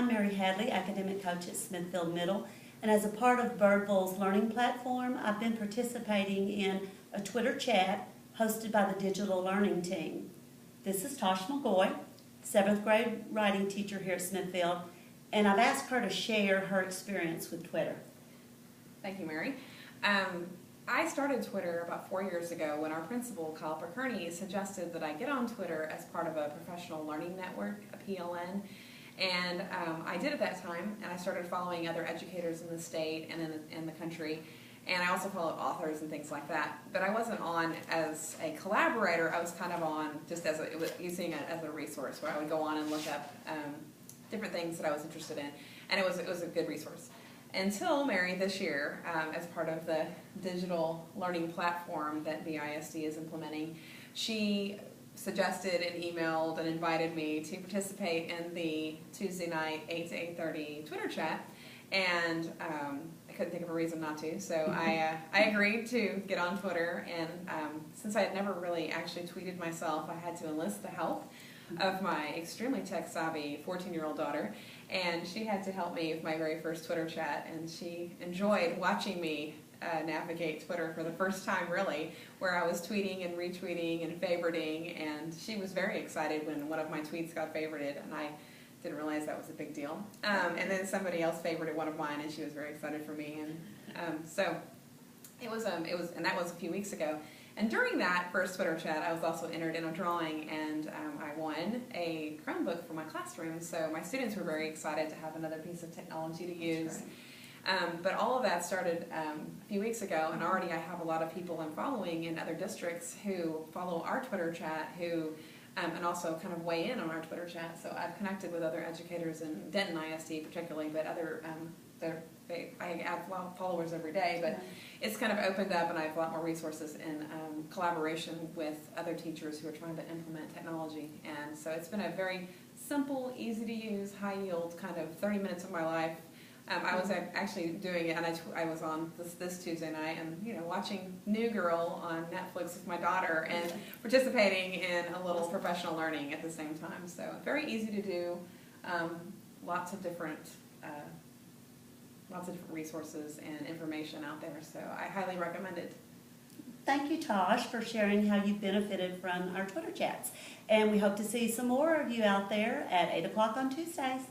I'm Mary Hadley, academic coach at Smithfield Middle, and as a part of Birdville's learning platform, I've been participating in a Twitter chat hosted by the digital learning team. This is Tosh McGoy, 7th grade writing teacher here at Smithfield, and I've asked her to share her experience with Twitter. Thank you, Mary. I started Twitter about 4 years ago when our principal, Kyle Perkerney, suggested that I get on Twitter as part of a professional learning network, a PLN. And I did at that time, and I started following other educators in the state and in the country. And I also followed authors and things like that. But I wasn't on as a collaborator. I was kind of on just as using it as a resource where I would go on and look up different things that I was interested in. And it was a good resource. Until Mary this year, as part of the digital learning platform that BISD is implementing, she suggested and emailed and invited me to participate in the Tuesday night 8 to 8:30 Twitter chat, and I couldn't think of a reason not to, so I agreed to get on Twitter, and since I had never really actually tweeted myself, I had to enlist the help of my extremely tech-savvy 14-year-old daughter, and she had to help me with my very first Twitter chat, and she enjoyed watching me navigate Twitter for the first time, really, where I was tweeting and retweeting and favoriting, and she was very excited when one of my tweets got favorited, and I didn't realize that was a big deal. And then somebody else favorited one of mine, and she was very excited for me, and so and that was a few weeks ago. And during that first Twitter chat, I was also entered in a drawing, and I won a Chromebook for my classroom. So my students were very excited to have another piece of technology to use. But all of that started a few weeks ago, and already I have a lot of people I'm following in other districts who follow our Twitter chat, and also kind of weigh in on our Twitter chat. So I've connected with other educators in Denton ISD particularly, but other I add followers every day, but it's kind of opened up, and I have a lot more resources in collaboration with other teachers who are trying to implement technology. And so it's been a very simple, easy to use, high yield kind of 30 minutes of my life. I was actually doing it, and I was on this Tuesday night, and watching New Girl on Netflix with my daughter, and participating in a little professional learning at the same time. So very easy to do, lots of different resources and information out there. So I highly recommend it. Thank you, Tosh, for sharing how you benefited from our Twitter chats. And we hope to see some more of you out there at 8 o'clock on Tuesdays.